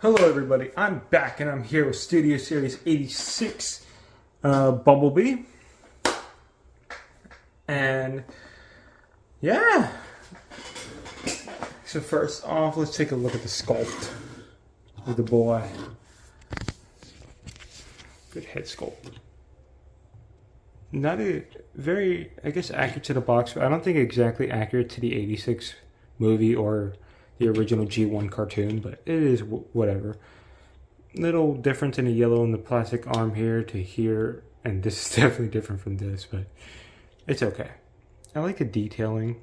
Hello everybody, I'm back and I'm here with Studio Series 86 Bumblebee. And yeah, so first off, let's take a look at the sculpt of the boy. Good head sculpt. Not a very, I guess, accurate to the box, but I don't think exactly accurate to the 86 movie or the original G1 cartoon, but it is whatever. Little difference in the yellow and the plastic arm here to here, and this is definitely different from this, but it's okay. I like the detailing.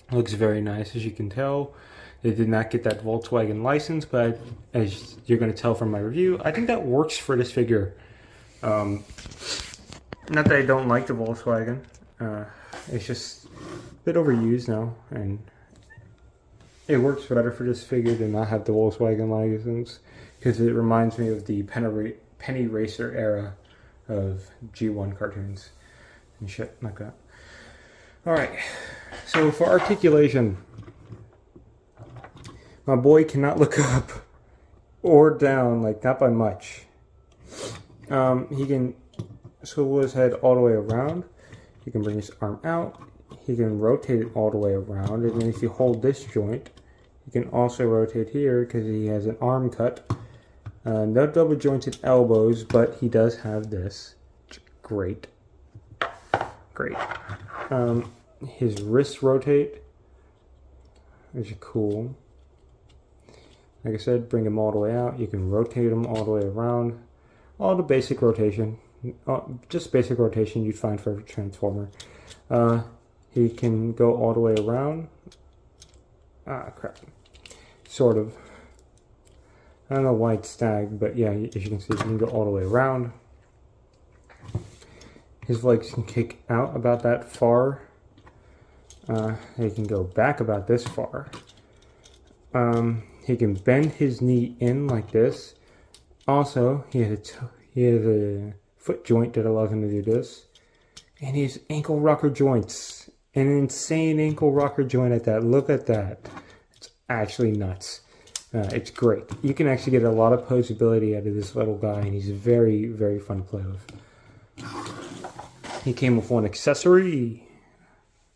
It looks very nice, as you can tell. They did not get that Volkswagen license, but as you're going to tell from my review, I think that works for this figure. Not that I don't like the Volkswagen. It's just a bit overused now, and it works better for this figure to not have the Volkswagen license, because it reminds me of the penny racer era of G1 cartoons and shit like that. Alright, so for articulation, my boy cannot look up or down, like not by much. He can swivel his head all the way around. He can bring his arm out. He can rotate it all the way around, and then if you hold this joint, you can also rotate here because he has an arm cut. No double jointed elbows, but he does have this. Great. Great. His wrists rotate, which is cool. Like I said, bring him all the way out. You can rotate him all the way around. All the basic rotation. Just basic rotation you'd find for a Transformer. He can go all the way around. Ah, crap. Sort of. I don't know why it's stacked, but yeah, as you can see, he can go all the way around. His legs can kick out about that far. He can go back about this far. He can bend his knee in like this. Also, he has a foot joint that allows him to do this. And he has ankle rocker joints. An insane ankle rocker joint at that. Look at that. It's actually nuts. It's great. You can actually get a lot of posability out of this little guy, and he's very, very fun to play with. He came with one accessory,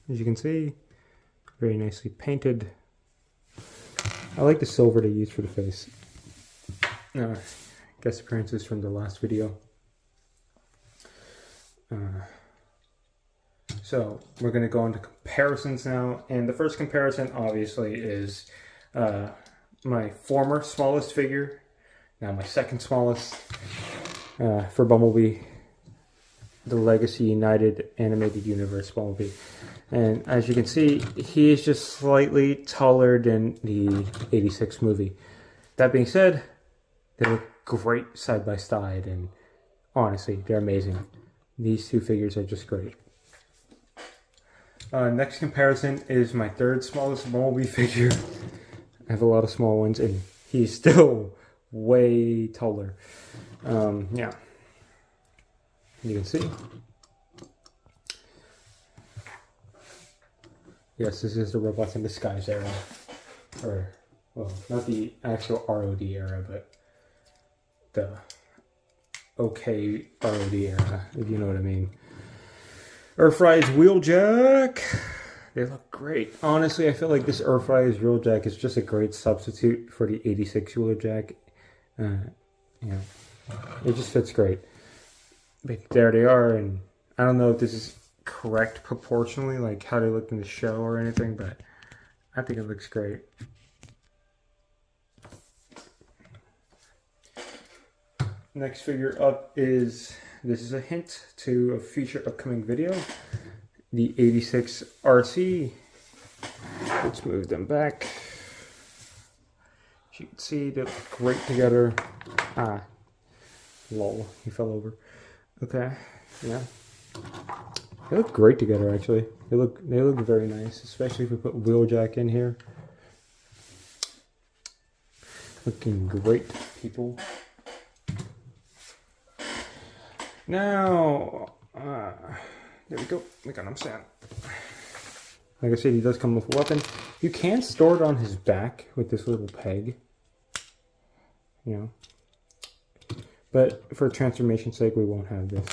as you can see. Very nicely painted. I like the silver they used for the face. Guest appearances from the last video. So we're going to go into comparisons now, and the first comparison obviously is my former smallest figure, now my second smallest, for Bumblebee, the Legacy United Animated Universe Bumblebee. And as you can see, he is just slightly taller than the 86 movie. That being said, they look great side by side, and honestly, they're amazing. These two figures are just great. Next comparison is my third smallest Bumblebee figure. I have a lot of small ones, and he's still way taller. Yeah. You can see. Yes, this is the Robots in Disguise era. Or, well, not the actual ROD era, but the okay ROD era, if you know what I mean. Earthrise Wheeljack. They look great. Honestly, I feel like this Earthrise Wheeljack is just a great substitute for the 86 Wheeljack. Yeah, it just fits great. But there they are, and I don't know if this is correct proportionally, like how they look in the show or anything, but I think it looks great. Next figure up is, this is a hint to a future upcoming video, the 86 RC. Let's move them back. As you can see, they look great together. Ah, lol, he fell over. Okay, yeah. They look great together, actually. They look very nice, especially if we put Wheeljack in here. Looking great, people. Now, there we go. We got him stand. Like I said, he does come with a weapon. You can store it on his back with this little peg. you know. But for transformation's sake, we won't have this.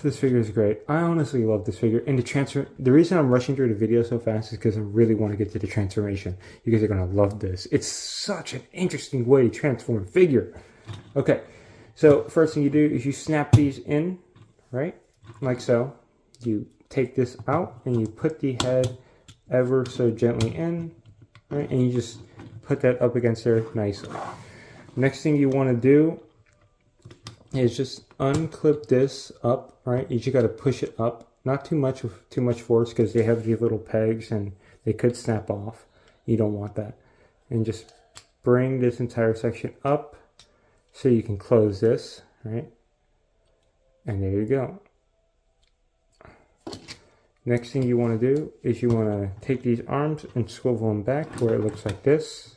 This figure is great. I honestly love this figure. And the reason I'm rushing through the video so fast is because I really want to get to the transformation. You guys are going to love this. It's such an interesting way to transform a figure. Okay, so first thing you do is you snap these in, right? Like so. You take this out and you put the head ever so gently in, right? And you just put that up against there nicely. Next thing you want to do is just unclip this up, right? You just got to push it up, not too much force, because they have these little pegs and they could snap off. You don't want that. And just bring this entire section up so you can close this, right? And there you go. Next thing you want to do is you want to take these arms and swivel them back to where it looks like this,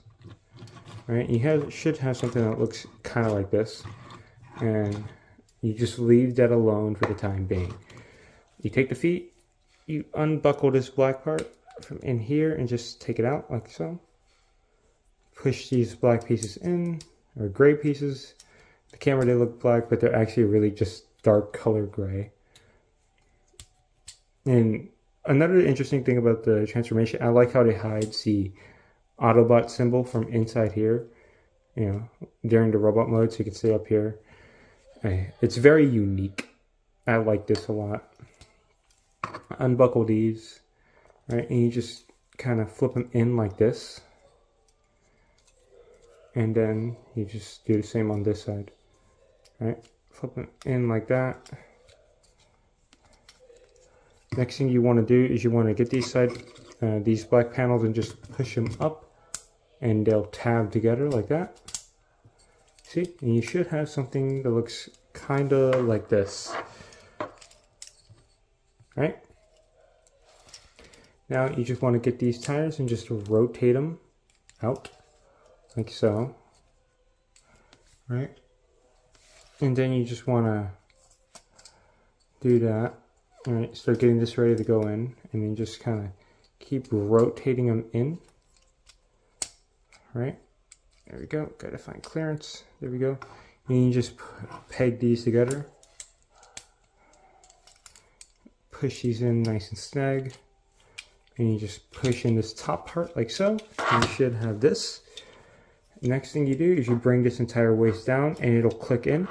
right? You should have something that looks kind of like this. And you just leave that alone for the time being. You take the feet, you unbuckle this black part from in here and just take it out like so. Push these black pieces in, or gray pieces. The camera, they look black, but they're actually really just dark color gray. And another interesting thing about the transformation, I like how they hide the Autobot symbol from inside here, you know, during the robot mode, so you can see up here. It's very unique. I like this a lot. Unbuckle these, right? And you just kind of flip them in like this. And then you just do the same on this side, right? Flip them in like that. Next thing you want to do is you want to get these black panels and just push them up, and they'll tab together like that. See, and you should have something that looks kind of like this, right? Now you just want to get these tires and just rotate them out like so, right? And then you just want to do that. All right, start getting this ready to go in, and then just kind of keep rotating them in, right? There we go. Gotta find clearance. There we go. And you just peg these together. Push these in nice and snug. And you just push in this top part like so. And you should have this. Next thing you do is you bring this entire waist down and it'll click in.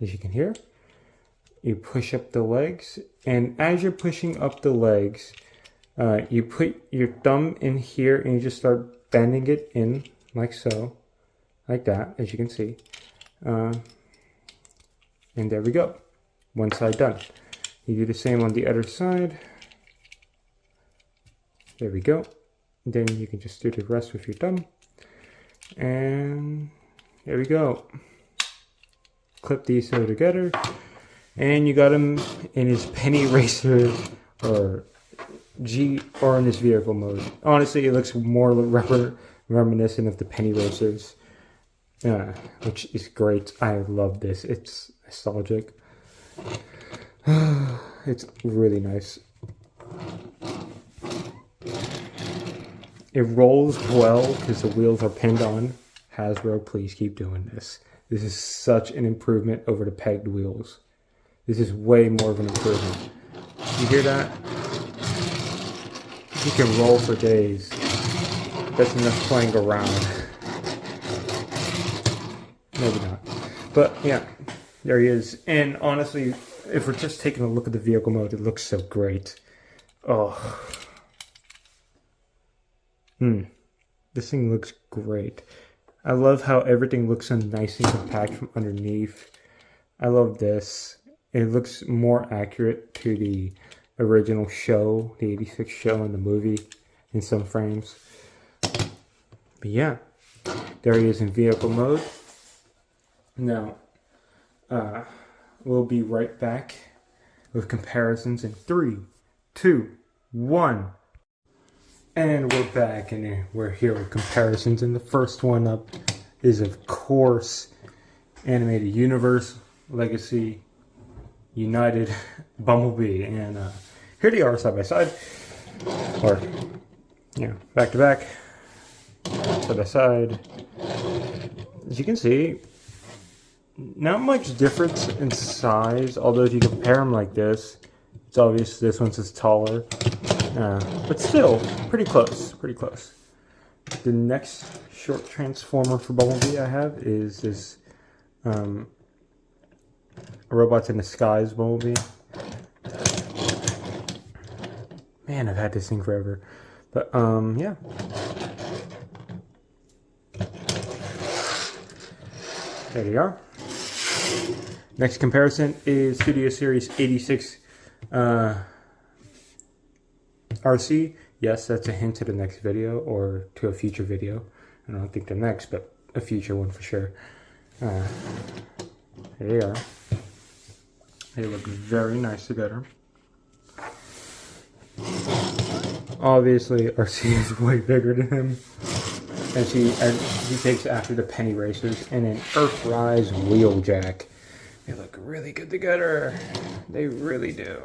As you can hear. You push up the legs. And as you're pushing up the legs, you put your thumb in here and you just start bending it in like so, like that, as you can see. And there we go. One side done. You do the same on the other side. There we go. Then you can just do the rest with your thumb. And there we go. Clip these two together. And you got him in his penny racer or in this vehicle mode. Honestly, it looks more reminiscent of the penny racers, which is great. I love this. It's nostalgic. It's really nice. It rolls well because the wheels are pinned on. Hasbro, please keep doing this. This is such an improvement over the pegged wheels. This is way more of an improvement. You hear that? You can roll for days. That's enough playing around. Maybe not. But yeah, there he is. And honestly, if we're just taking a look at the vehicle mode, it looks so great. Oh. This thing looks great. I love how everything looks so nice and compact from underneath. I love this. It looks more accurate to the original show, the 86 show in the movie in some frames. But yeah, there he is in vehicle mode. Now, we'll be right back with comparisons in 3, 2, 1. And we're back, and we're here with comparisons. And the first one up is, of course, Animated Universe Legacy United Bumblebee. And here they are side by side, or back to back. to the side. As you can see, not much difference in size, although if you compare them like this, it's obvious this one's just taller. But still, pretty close, pretty close. The next short transformer for Bumblebee I have is this Robots in the Skies Bumblebee. Man, I've had this thing forever. But, yeah. There you are. Next comparison is Studio Series 86 RC. Yes, that's a hint to the next video or to a future video. I don't think the next, but a future one for sure. There you are. They look very nice together. Obviously, RC is way bigger than him. And he takes after the penny racers and an Earthrise wheeljack. They look really good together. They really do.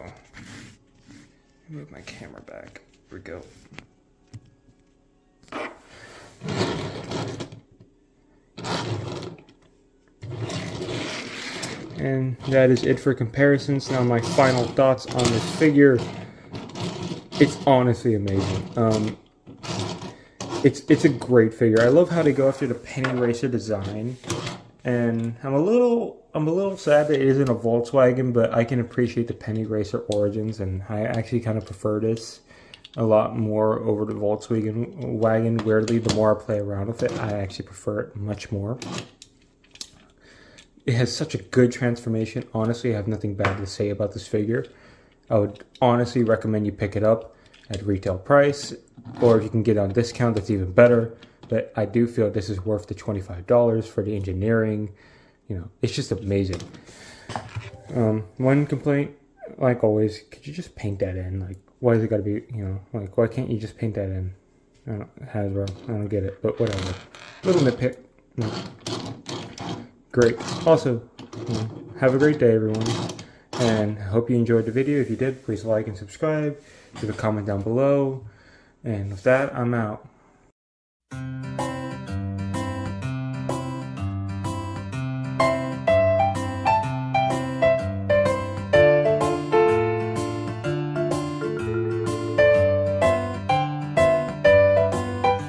Move my camera back. Here we go. And that is it for comparisons. Now my final thoughts on this figure. It's honestly amazing. It's a great figure. I love how they go after the penny racer design. And I'm a little sad that it isn't a Volkswagen, but I can appreciate the penny racer origins, and I actually kind of prefer this a lot more over the Volkswagen wagon. Weirdly, the more I play around with it, I actually prefer it much more. It has such a good transformation. Honestly, I have nothing bad to say about this figure. I would honestly recommend you pick it up at retail price, or if you can get it on discount, that's even better. But I do feel this is worth the $25 for the engineering. You know, it's just amazing. One complaint, like always, could you just paint that in? Like, why is it gotta be, you know, like, why can't you just paint that in? I don't, Hasbro, I don't get it, but whatever. Little nitpick. No. Great. Also, you know, have a great day, everyone. And I hope you enjoyed the video. If you did, please like and subscribe. Leave a comment down below. And with that, I'm out.